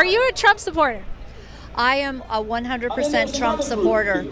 Are you a Trump supporter? I am a 100% Trump supporter.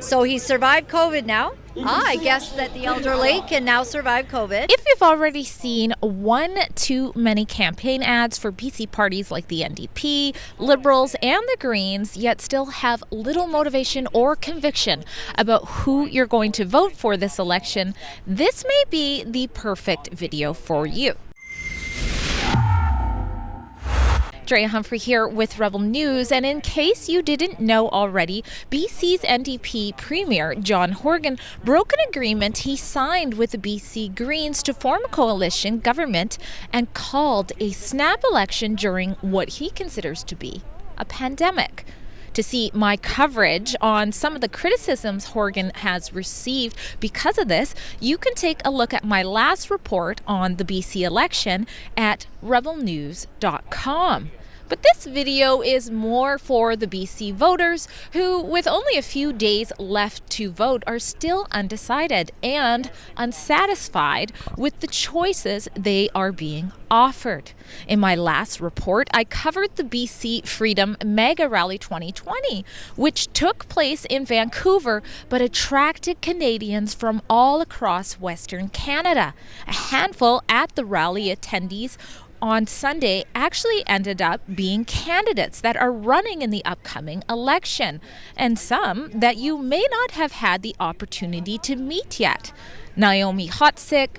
So he survived COVID now. I guess that the elderly can now survive COVID. If you've already seen one too many campaign ads for BC parties like the NDP, Liberals, and the Greens, yet still have little motivation or conviction about who you're going to vote for this election, this may be the perfect video for you. Drea Humphrey here with Rebel News, and in case you didn't know already, BC's NDP Premier John Horgan broke an agreement he signed with the BC Greens to form a coalition government and called a snap election during what he considers to be a pandemic. To see my coverage on some of the criticisms Horgan has received because of this, you can take a look at my last report on the BC election at rebelnews.com. But this video is more for the BC voters who, with only a few days left to vote, are still undecided and unsatisfied with the choices they are being offered. In my last report, I covered the BC Freedom Mega Rally 2020, which took place in Vancouver but attracted Canadians from all across Western Canada. A handful at the rally attendees on Sunday actually ended up being candidates that are running in the upcoming election, and some that you may not have had the opportunity to meet yet. Naomi Hotsick,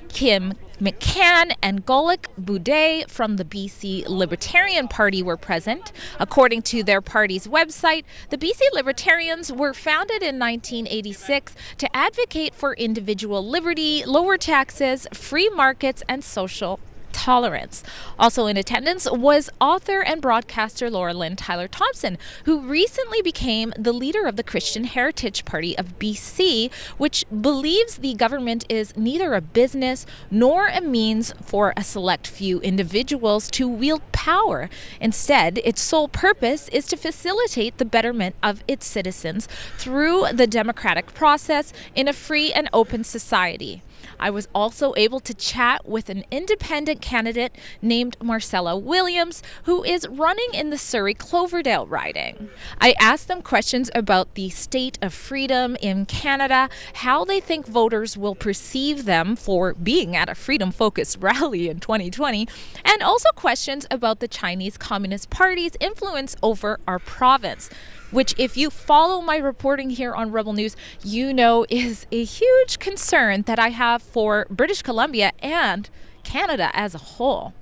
Kim McCann, and Golok Boudet from the BC Libertarian Party were present. According to their party's website, the BC Libertarians were founded in 1986 to advocate for individual liberty, lower taxes, free markets, and social tolerance. Also in attendance was author and broadcaster Lynn Thompson, who recently became the leader of the Christian Heritage Party of BC, which believes the government is neither a business nor a means for a select few individuals to wield power. Instead, its sole purpose is to facilitate the betterment of its citizens through the democratic process in a free and open society. I was also able to chat with an independent candidate named Marcella Williams, who is running in the Surrey-Cloverdale riding. I asked them questions about the state of freedom in Canada, how they think voters will perceive them for being at a freedom-focused rally in 2020, and also questions about the Chinese Communist Party's influence over our province, which, if you follow my reporting here on Rebel News, you know is a huge concern that I have for British Columbia and Canada as a whole.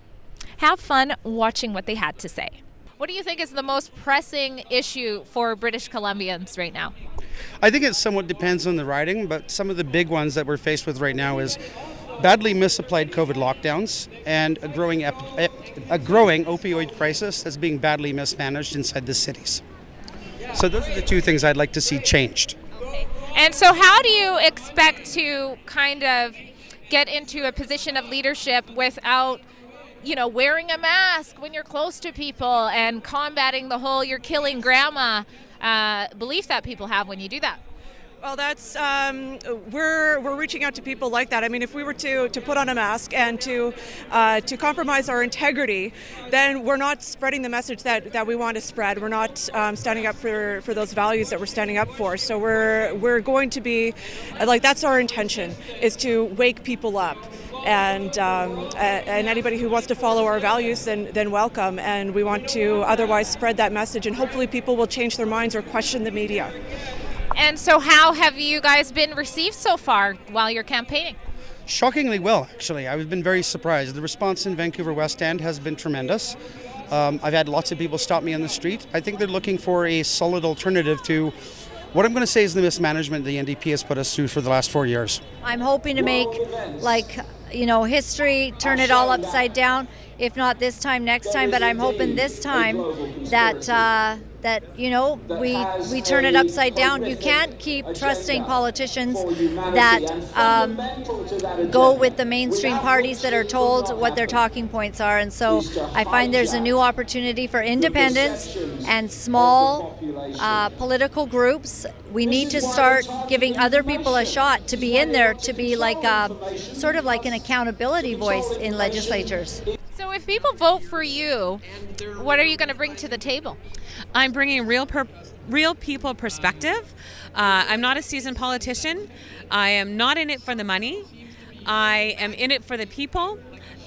Have fun watching what they had to say. What do you think is the most pressing issue for British Columbians right now? I think it somewhat depends on the riding, but some of the big ones that we're faced with right now is badly misapplied COVID lockdowns and a growing opioid crisis that's being badly mismanaged inside the cities. So those are the two things I'd like to see changed. Okay. And so how do you expect to kind of get into a position of leadership without, wearing a mask when you're close to people and combating the whole "you're killing grandma" belief that people have when you do that? Well, that's we're reaching out to people like that. I mean, if we were to put on a mask and to compromise our integrity, then we're not spreading the message that we want to spread. We're not standing up for those values that we're standing up for. So we're going to be that's our intention, is to wake people up. And anybody who wants to follow our values, then welcome. And we want to otherwise spread that message, and hopefully people will change their minds or question the media. And so how have you guys been received so far while you're campaigning? Shockingly well, actually. I've been very surprised. The response in Vancouver West End has been tremendous. I've had lots of people stop me on the street. I think they're looking for a solid alternative to what I'm going to say is the mismanagement the NDP has put us through for the last 4 years. I'm hoping to make, history, turn it all upside down. If not this time, next time. But I'm hoping this time that we turn it upside down. You can't keep trusting politicians that go with the mainstream parties that are told what their talking points are. And so I find there's a new opportunity for independents and small political groups. We need to start giving other people a shot to be in there, to be sort of like an accountability voice in legislatures. So if people vote for you, what are you going to bring to the table? I'm bringing real people perspective. I'm not a seasoned politician. I am not in it for the money. I am in it for the people.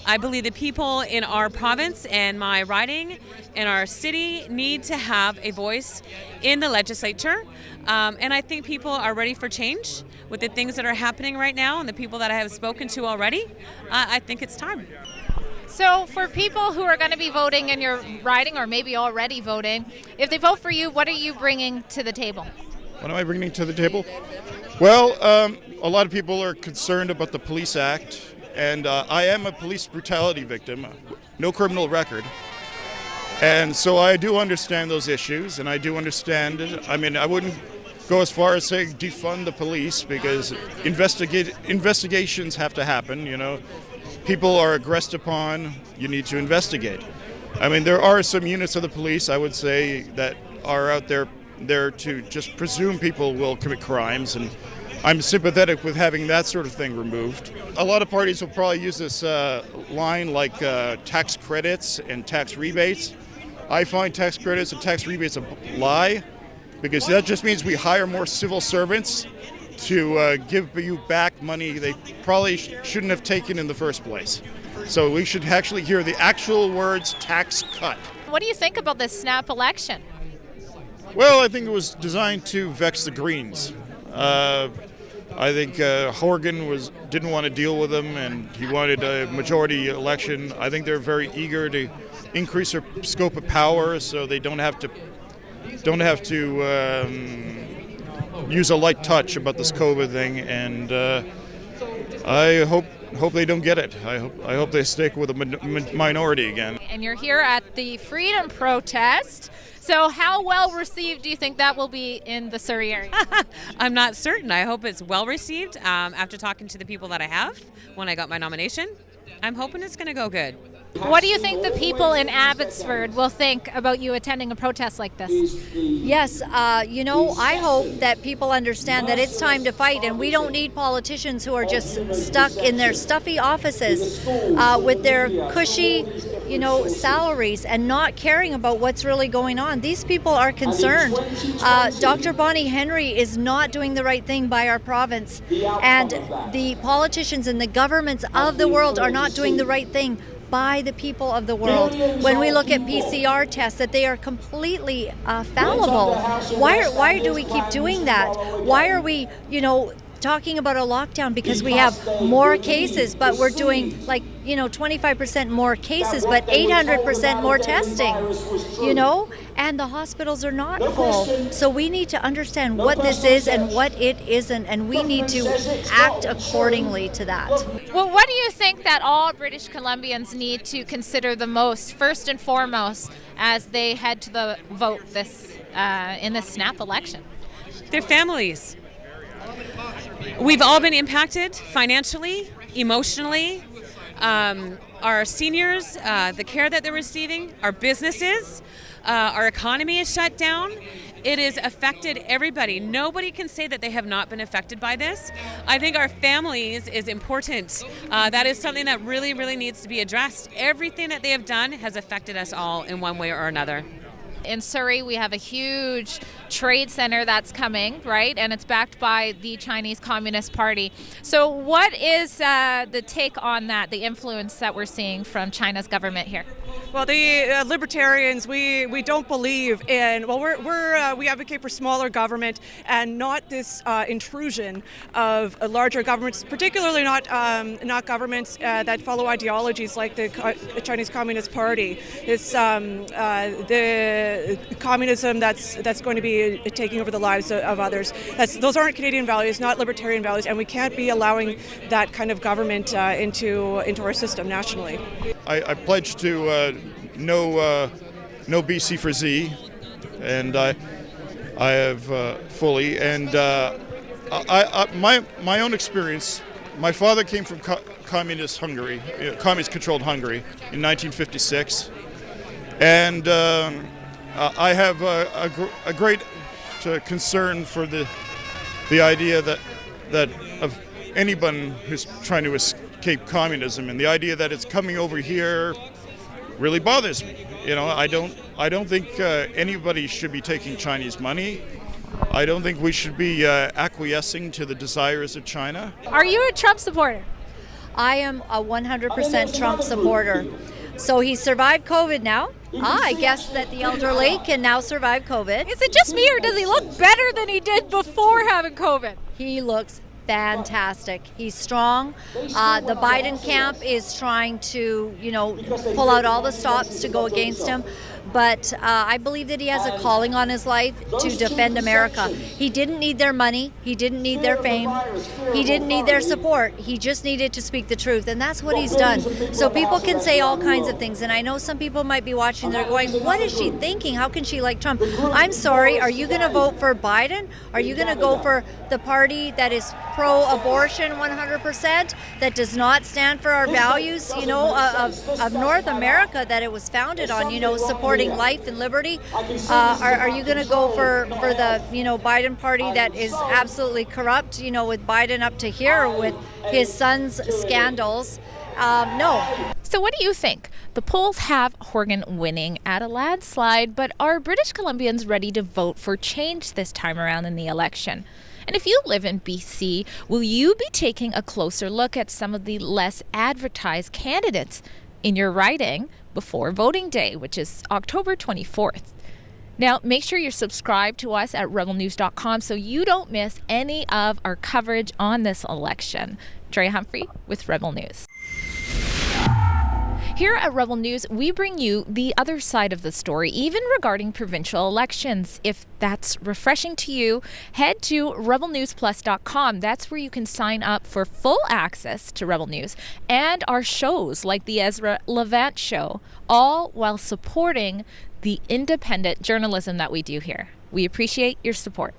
I believe the people in our province and my riding and our city need to have a voice in the legislature. And I think people are ready for change with the things that are happening right now and the people that I have spoken to already. I think it's time. So for people who are going to be voting in your riding or maybe already voting, if they vote for you, what are you bringing to the table? What am I bringing to the table? Well, a lot of people are concerned about the Police Act, and I am a police brutality victim, no criminal record. And so I do understand those issues, and I do understand it. I mean, I wouldn't go as far as saying defund the police, because investigations have to happen, you know. People are aggressed upon, you need to investigate. I mean, there are some units of the police, I would say, that are out there to just presume people will commit crimes, and I'm sympathetic with having that sort of thing removed. A lot of parties will probably use this line like tax credits and tax rebates. I find tax credits and tax rebates a lie, because that just means we hire more civil servants to give you back money they probably shouldn't have taken in the first place. So we should actually hear the actual words tax cut. What do you think about this snap election? Well, I think it was designed to vex the Greens. I think Horgan didn't want to deal with them, and he wanted a majority election. I think they're very eager to increase their scope of power, so they don't have to use a light touch about this COVID thing, and I hope they don't get it. I hope they stick with a minority again. And you're here at the Freedom Protest. So how well received do you think that will be in the Surrey area? I'm not certain. I hope it's well received. After talking to the people that I have when I got my nomination, I'm hoping it's going to go good. What do you think the people in Abbotsford will think about you attending a protest like this? Yes, I hope that people understand that it's time to fight, and we don't need politicians who are just stuck in their stuffy offices with their cushy, salaries and not caring about what's really going on. These people are concerned. Dr. Bonnie Henry is not doing the right thing by our province, and the politicians and the governments of the world are not doing the right thing by the people of the world. When we look at PCR tests, that they are completely fallible. Why do we keep doing that? Why are we, talking about a lockdown? Because we have more cases, but we're doing 25% more cases, but 800% more testing, and the hospitals are not full. So we need to understand what this is and what it isn't, and we need to act accordingly to that. Well, what do you think that all British Columbians need to consider the most, first and foremost, as they head to the vote in this snap election? Their families. We've all been impacted financially, emotionally. Our seniors, the care that they're receiving, our businesses, our economy is shut down. It has affected everybody. Nobody can say that they have not been affected by this. I think our families is important. That is something that really, really needs to be addressed. Everything that they have done has affected us all in one way or another. In Surrey, we have a huge trade center that's coming, right? And it's backed by the Chinese Communist Party. So what is the take on that, the influence that we're seeing from China's government here? Well, the libertarians, we don't believe in, we advocate for smaller government and not this intrusion of larger governments, particularly not governments that follow ideologies like the Chinese Communist Party. It's the communism that's going to be taking over the lives of others. Those aren't Canadian values, not libertarian values, and we can't be allowing that kind of government into our system nationally. I pledge to no BC for Z, and I have fully. And my own experience. My father came from communist Hungary, communist-controlled Hungary in 1956, and I have a great concern for the idea that of anyone who's trying to escape communism, and the idea that it's coming over here really bothers me. I don't think anybody should be taking Chinese money. I don't think we should be acquiescing to the desires of China. Are you a Trump supporter? I am a 100% Trump supporter. So he survived COVID now. I guess that the elderly can now survive COVID. Is it just me, or does he look better than he did before having COVID? He looks fantastic. He's strong. The Biden camp is trying to, pull out all the stops to go against him. But I believe that he has a calling on his life to defend America. He didn't need their money. He didn't need their fame. He didn't need their support. He just needed to speak the truth. And that's what he's done. So people can say all kinds of things. And I know some people might be watching. They're going, what is she thinking? How can she like Trump? I'm sorry. Are you going to vote for Biden? Are you going to go for the party that is pro-abortion 100%, that does not stand for our values, of North America that it was founded on, supporting life and liberty? Are you going to go for the, Biden party that is absolutely corrupt, with Biden up to here with his son's scandals? No. So what do you think? The polls have Horgan winning at a landslide, but are British Columbians ready to vote for change this time around in the election? And if you live in BC, will you be taking a closer look at some of the less advertised candidates in your riding before voting day, which is October 24th? Now, make sure you're subscribed to us at rebelnews.com so you don't miss any of our coverage on this election. Drea Humphrey with Rebel News. Here at Rebel News, we bring you the other side of the story, even regarding provincial elections. If that's refreshing to you, head to rebelnewsplus.com. That's where you can sign up for full access to Rebel News and our shows like the Ezra Levant Show, all while supporting the independent journalism that we do here. We appreciate your support.